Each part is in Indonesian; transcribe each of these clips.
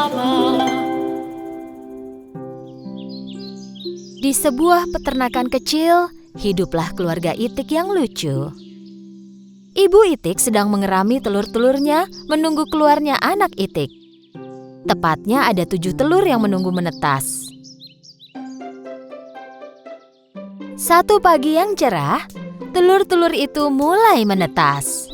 bersama. Di sebuah peternakan kecil, hiduplah keluarga Itik yang lucu. Ibu Itik sedang mengerami telur-telurnya menunggu keluarnya anak Itik. Tepatnya ada 7 telur yang menunggu menetas. Satu pagi yang cerah, telur-telur itu mulai menetas.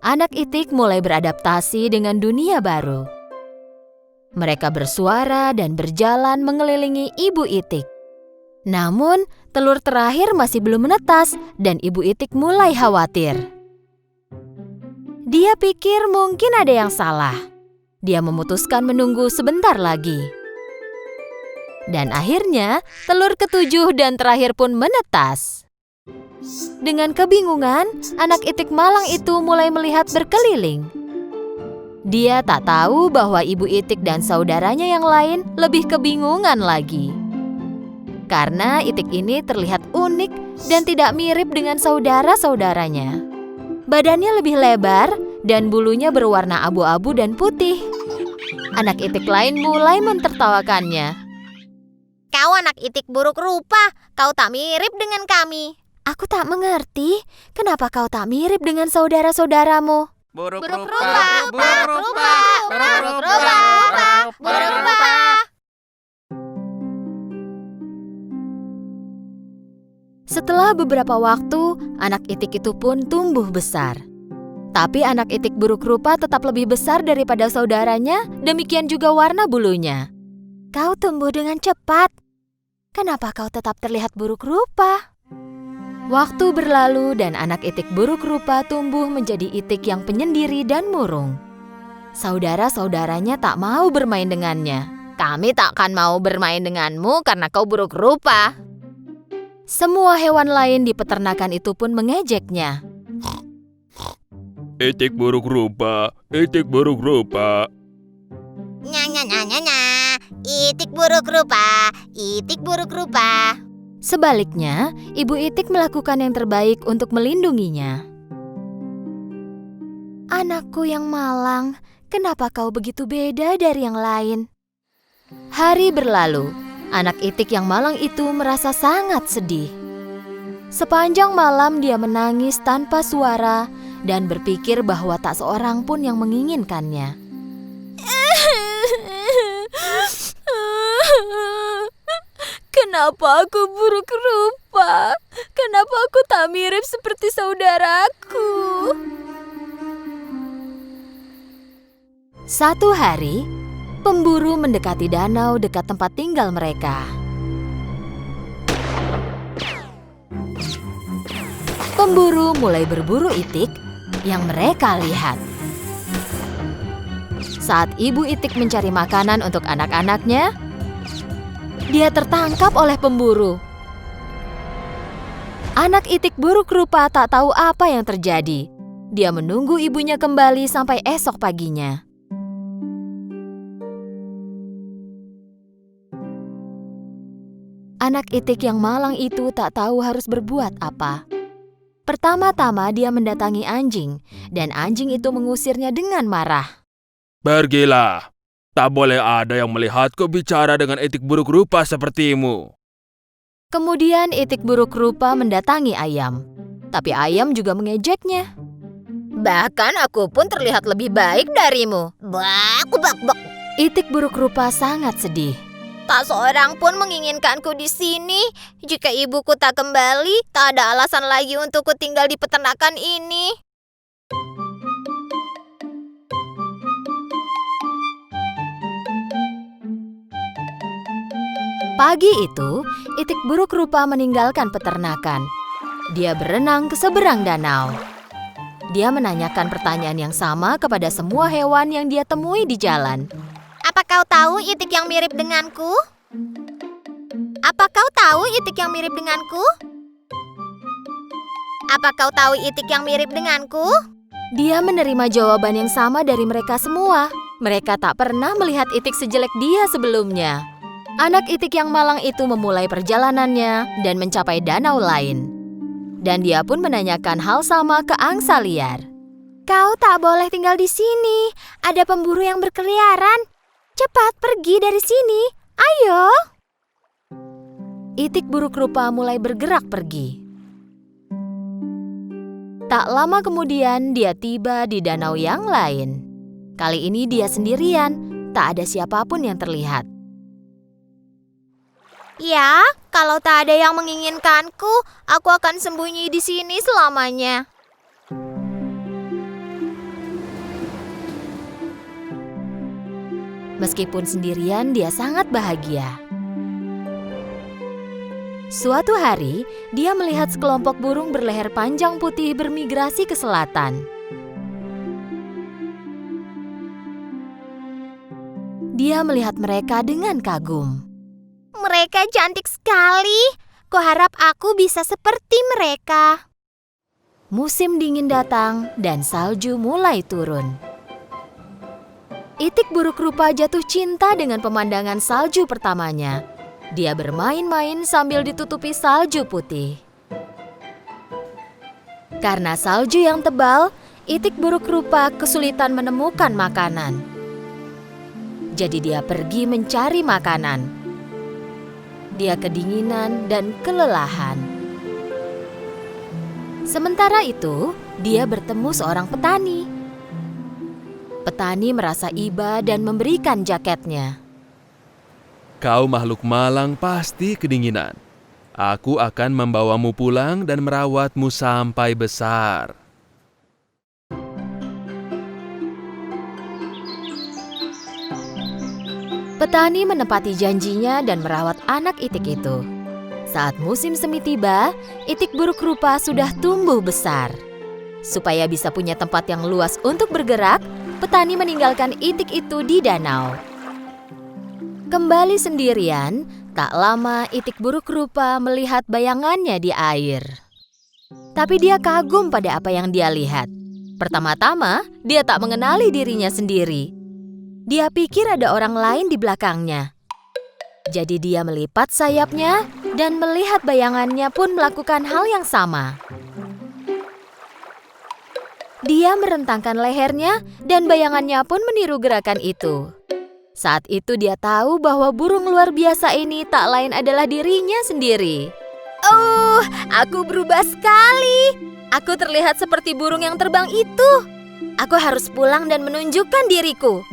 Anak Itik mulai beradaptasi dengan dunia baru. Mereka bersuara dan berjalan mengelilingi Ibu Itik. Namun, telur terakhir masih belum menetas dan Ibu Itik mulai khawatir. Dia pikir mungkin ada yang salah. Dia memutuskan menunggu sebentar lagi. Dan akhirnya, telur ke-7 dan terakhir pun menetas. Dengan kebingungan, anak Itik malang itu mulai melihat berkeliling. Dia tak tahu bahwa Ibu Itik dan saudaranya yang lain lebih kebingungan lagi. Karena Itik ini terlihat unik dan tidak mirip dengan saudara-saudaranya. Badannya lebih lebar dan bulunya berwarna abu-abu dan putih. Anak Itik lain mulai mentertawakannya. Kau anak Itik buruk rupa, kau tak mirip dengan kami. Aku tak mengerti, kenapa kau tak mirip dengan saudara-saudaramu? Buruk Buruk rupa, rupa, buruk rupa, buruk rupa, buruk rupa. Setelah beberapa waktu, anak Itik itu pun tumbuh besar. Tapi anak Itik buruk rupa tetap lebih besar daripada saudaranya, demikian juga warna bulunya. Kau tumbuh dengan cepat. Kenapa kau tetap terlihat buruk rupa? Waktu berlalu dan anak Itik buruk rupa tumbuh menjadi Itik yang penyendiri dan murung. Saudara-saudaranya tak mau bermain dengannya. Kami tak akan mau bermain denganmu karena kau buruk rupa. Semua hewan lain di peternakan itu pun mengejeknya. Itik buruk rupa, Itik buruk rupa. Nya. Itik buruk rupa, Itik buruk rupa. Sebaliknya, Ibu Itik melakukan yang terbaik untuk melindunginya. Anakku yang malang, kenapa kau begitu beda dari yang lain? Hari berlalu, anak Itik yang malang itu merasa sangat sedih. Sepanjang malam dia menangis tanpa suara dan berpikir bahwa tak seorang pun yang menginginkannya. Kenapa aku buruk rupa? Kenapa aku tak mirip seperti saudaraku? Satu hari, pemburu mendekati danau dekat tempat tinggal mereka. Pemburu mulai berburu Itik yang mereka lihat. Saat Ibu Itik mencari makanan untuk anak-anaknya, dia tertangkap oleh pemburu. Anak Itik buruk rupa tak tahu apa yang terjadi. Dia menunggu ibunya kembali sampai esok paginya. Anak Itik yang malang itu tak tahu harus berbuat apa. Pertama-tama dia mendatangi anjing, dan anjing itu mengusirnya dengan marah. Pergilah. Tak boleh ada yang melihatku bicara dengan Itik buruk rupa sepertimu. Kemudian Itik buruk rupa mendatangi ayam. Tapi ayam juga mengejeknya. Bahkan aku pun terlihat lebih baik darimu. Bak. Itik buruk rupa sangat sedih. Tak seorang pun menginginkanku di sini. Jika ibuku tak kembali, tak ada alasan lagi untukku tinggal di peternakan ini. Pagi itu, Itik buruk rupa meninggalkan peternakan. Dia berenang ke seberang danau. Dia menanyakan pertanyaan yang sama kepada semua hewan yang dia temui di jalan. Apa kau tahu Itik yang mirip denganku? Apa kau tahu Itik yang mirip denganku? Apa kau tahu Itik yang mirip denganku? Dia menerima jawaban yang sama dari mereka semua. Mereka tak pernah melihat Itik sejelek dia sebelumnya. Anak Itik yang malang itu memulai perjalanannya dan mencapai danau lain. Dan dia pun menanyakan hal sama ke angsa liar. Kau tak boleh tinggal di sini. Ada pemburu yang berkeliaran. Cepat pergi dari sini. Ayo. Itik buruk rupa mulai bergerak pergi. Tak lama kemudian dia tiba di danau yang lain. Kali ini dia sendirian. Tak ada siapapun yang terlihat. Ya, kalau tak ada yang menginginkanku, aku akan sembunyi di sini selamanya. Meskipun sendirian, dia sangat bahagia. Suatu hari, dia melihat sekelompok burung berleher panjang putih bermigrasi ke selatan. Dia melihat mereka dengan kagum. Mereka cantik sekali. Kuharap aku bisa seperti mereka. Musim dingin datang dan salju mulai turun. Itik buruk rupa jatuh cinta dengan pemandangan salju pertamanya. Dia bermain-main sambil ditutupi salju putih. Karena salju yang tebal, itik buruk rupa kesulitan menemukan makanan. Jadi dia pergi mencari makanan. Dia kedinginan dan kelelahan. Sementara itu, dia bertemu seorang petani. Petani merasa iba dan memberikan jaketnya. Kau makhluk malang pasti kedinginan. Aku akan membawamu pulang dan merawatmu sampai besar. Petani menepati janjinya dan merawat anak itik itu. Saat musim semi tiba, itik buruk rupa sudah tumbuh besar. Supaya bisa punya tempat yang luas untuk bergerak, petani meninggalkan itik itu di danau. Kembali sendirian, tak lama itik buruk rupa melihat bayangannya di air. Tapi dia kagum pada apa yang dia lihat. Pertama-tama, dia tak mengenali dirinya sendiri. Dia pikir ada orang lain di belakangnya. Jadi dia melipat sayapnya dan melihat bayangannya pun melakukan hal yang sama. Dia merentangkan lehernya dan bayangannya pun meniru gerakan itu. Saat itu dia tahu bahwa burung luar biasa ini tak lain adalah dirinya sendiri. Oh, aku berubah sekali. Aku terlihat seperti burung yang terbang itu. Aku harus pulang dan menunjukkan diriku.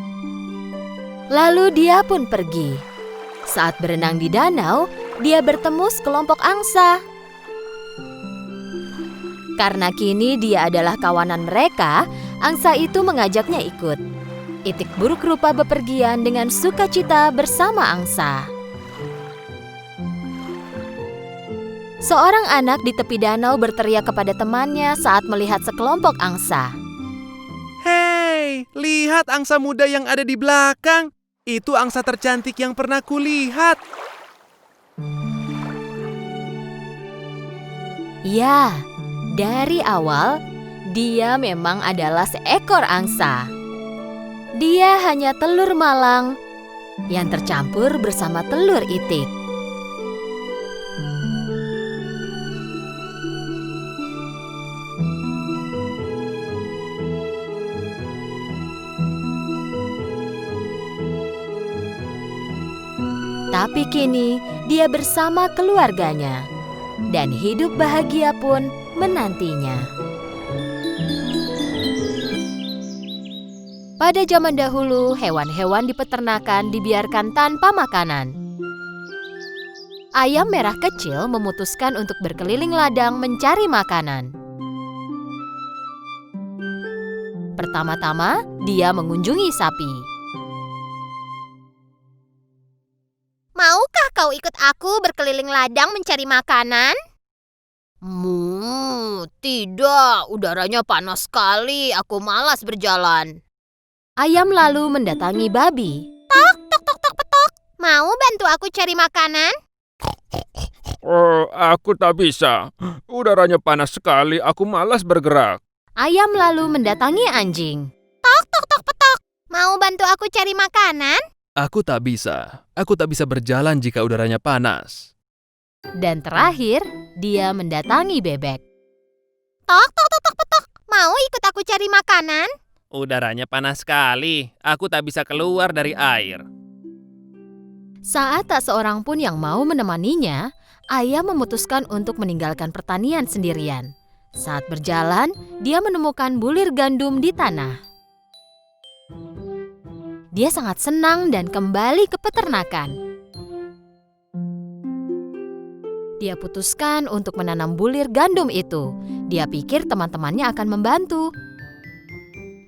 Lalu dia pun pergi. Saat berenang di danau, dia bertemu sekelompok angsa. Karena kini dia adalah kawanan mereka, angsa itu mengajaknya ikut. Itik buruk rupa bepergian dengan sukacita bersama angsa. Seorang anak di tepi danau berteriak kepada temannya saat melihat sekelompok angsa. Hei, lihat angsa muda yang ada di belakang. Itu angsa tercantik yang pernah kulihat. Ya, dari awal dia memang adalah seekor angsa. Dia hanya telur malang yang tercampur bersama telur itik. Tapi kini dia bersama keluarganya dan hidup bahagia pun menantinya. Pada zaman dahulu, hewan-hewan di peternakan dibiarkan tanpa makanan. Ayam merah kecil memutuskan untuk berkeliling ladang mencari makanan. Pertama-tama, dia mengunjungi sapi. Maukah kau ikut aku berkeliling ladang mencari makanan? Tidak, udaranya panas sekali. Aku malas berjalan. Ayam lalu mendatangi babi. Tok, tok, tok, tok, petok. Mau bantu aku cari makanan? Aku tak bisa. Udaranya panas sekali, aku malas bergerak. Ayam lalu mendatangi anjing. Tok, tok, tok, petok. Mau bantu aku cari makanan? Aku tak bisa. Aku tak bisa berjalan jika udaranya panas. Dan terakhir, dia mendatangi bebek. Tok, tok, tok, tok, tok. Mau ikut aku cari makanan? Udaranya panas sekali. Aku tak bisa keluar dari air. Saat tak seorang pun yang mau menemaninya, Ayam memutuskan untuk meninggalkan pertanian sendirian. Saat berjalan, dia menemukan bulir gandum di tanah. Dia sangat senang dan kembali ke peternakan. Dia putuskan untuk menanam bulir gandum itu. Dia pikir teman-temannya akan membantu.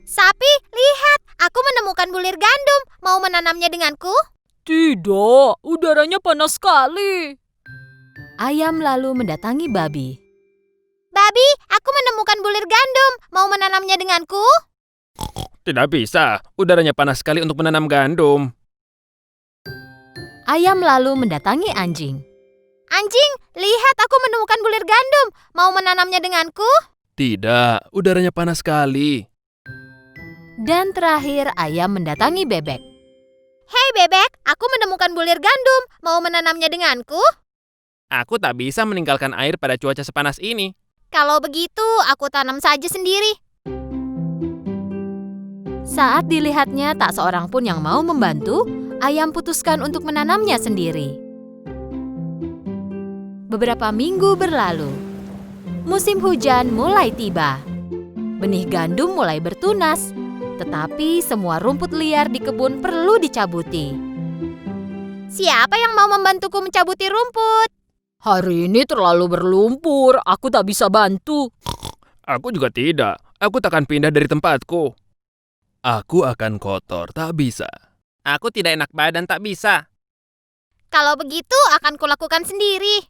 Sapi, lihat. Aku menemukan bulir gandum. Mau menanamnya denganku? Tidak, udaranya panas sekali. Ayam lalu mendatangi babi. Babi, aku menemukan bulir gandum. Mau menanamnya denganku? Tidak bisa. Udaranya panas sekali untuk menanam gandum. Ayam lalu mendatangi anjing. Anjing, lihat aku menemukan bulir gandum. Mau menanamnya denganku? Tidak, udaranya panas sekali. Dan terakhir ayam mendatangi bebek. Hei bebek, aku menemukan bulir gandum. Mau menanamnya denganku? Aku tak bisa meninggalkan air pada cuaca sepanas ini. Kalau begitu, aku tanam saja sendiri. Saat dilihatnya tak seorang pun yang mau membantu, ayam putuskan untuk menanamnya sendiri. Beberapa minggu berlalu. Musim hujan mulai tiba. Benih gandum mulai bertunas, tetapi semua rumput liar di kebun perlu dicabuti. Siapa yang mau membantuku mencabuti rumput? Hari ini terlalu berlumpur, aku tak bisa bantu. Aku juga tidak. Aku takkan pindah dari tempatku. Aku akan kotor, tak bisa. Aku tidak enak badan, tak bisa. Kalau begitu, akan kulakukan sendiri.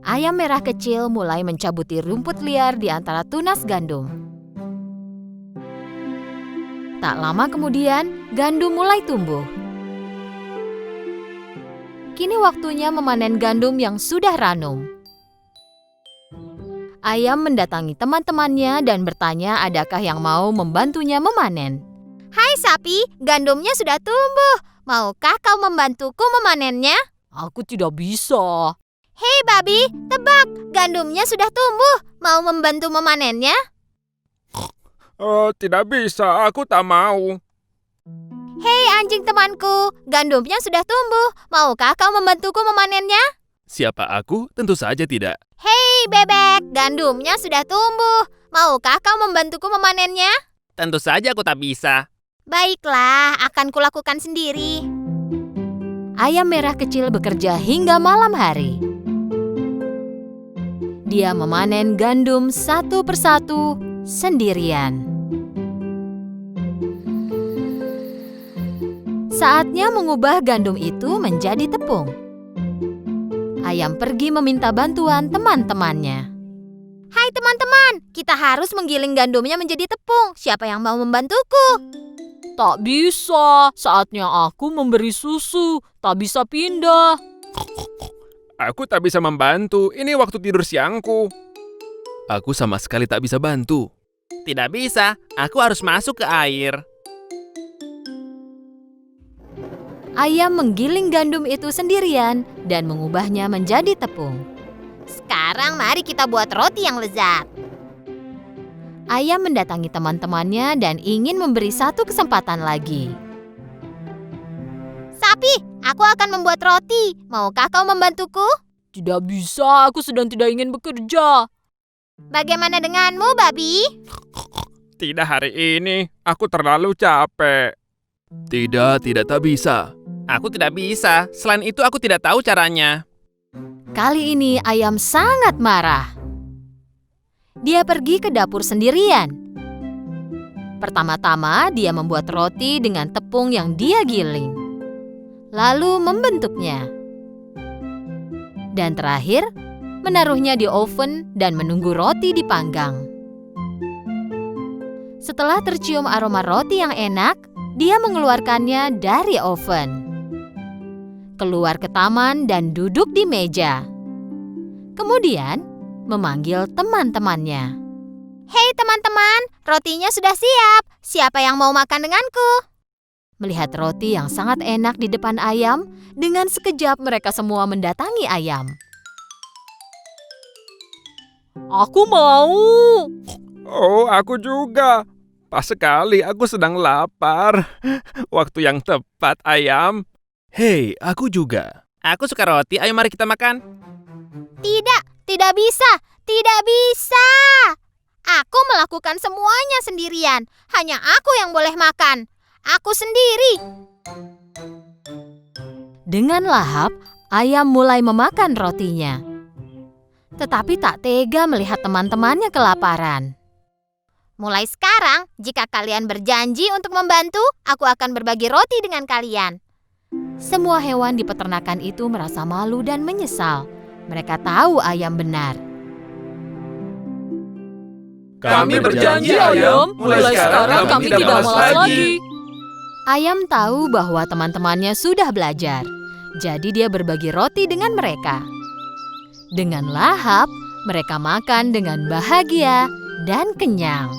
Ayam merah kecil mulai mencabuti rumput liar di antara tunas gandum. Tak lama kemudian, gandum mulai tumbuh. Kini waktunya memanen gandum yang sudah ranum. Ayam mendatangi teman-temannya dan bertanya adakah yang mau membantunya memanen. Hai sapi, gandumnya sudah tumbuh. Maukah kau membantuku memanennya? Aku tidak bisa. Hei babi, tebak, gandumnya sudah tumbuh. Mau membantu memanennya? Tidak bisa, aku tak mau. Hei anjing temanku, gandumnya sudah tumbuh. Maukah kau membantuku memanennya? Siapa aku? Tentu saja tidak. Hei bebek, gandumnya sudah tumbuh. Maukah kau membantuku memanennya? Tentu saja aku tak bisa. Baiklah, akan kulakukan sendiri. Ayam merah kecil bekerja hingga malam hari. Dia memanen gandum satu persatu sendirian. Saatnya mengubah gandum itu menjadi tepung. Ayam pergi meminta bantuan teman-temannya. Hai teman-teman, kita harus menggiling gandumnya menjadi tepung. Siapa yang mau membantuku? Tak bisa, saatnya aku memberi susu, tak bisa pindah. Aku tak bisa membantu, ini waktu tidur siangku. Aku sama sekali tak bisa bantu. Tidak bisa, aku harus masuk ke air. Ayam menggiling gandum itu sendirian dan mengubahnya menjadi tepung. Sekarang mari kita buat roti yang lezat. Ayam mendatangi teman-temannya dan ingin memberi satu kesempatan lagi. Sapi, aku akan membuat roti. Maukah kau membantuku? Tidak bisa, aku sedang tidak ingin bekerja. Bagaimana denganmu, babi? Tidak hari ini, aku terlalu capek. Tidak tak bisa. Aku tidak bisa, selain itu aku tidak tahu caranya. Kali ini ayam sangat marah. Dia pergi ke dapur sendirian. Pertama-tama dia membuat roti dengan tepung yang dia giling. Lalu membentuknya. Dan terakhir, menaruhnya di oven dan menunggu roti dipanggang. Setelah tercium aroma roti yang enak, dia mengeluarkannya dari oven. Keluar ke taman dan duduk di meja. Kemudian, memanggil teman-temannya. Hei teman-teman, rotinya sudah siap. Siapa yang mau makan denganku? Melihat roti yang sangat enak di depan ayam, dengan sekejap mereka semua mendatangi ayam. Aku mau. Oh, aku juga. Pas sekali, aku sedang lapar. Waktu yang tepat, ayam. Hei, aku juga. Aku suka roti, ayo mari kita makan. Tidak bisa, tidak bisa. Aku melakukan semuanya sendirian. Hanya aku yang boleh makan. Aku sendiri. Dengan lahap, ayam mulai memakan rotinya. Tetapi tak tega melihat teman-temannya kelaparan. Mulai sekarang, jika kalian berjanji untuk membantu, aku akan berbagi roti dengan kalian. Semua hewan di peternakan itu merasa malu dan menyesal. Mereka tahu ayam benar. Kami berjanji, ayam. Mulai sekarang kami tidak malas lagi. Ayam tahu bahwa teman-temannya sudah belajar. Jadi dia berbagi roti dengan mereka. Dengan lahap, mereka makan dengan bahagia dan kenyang.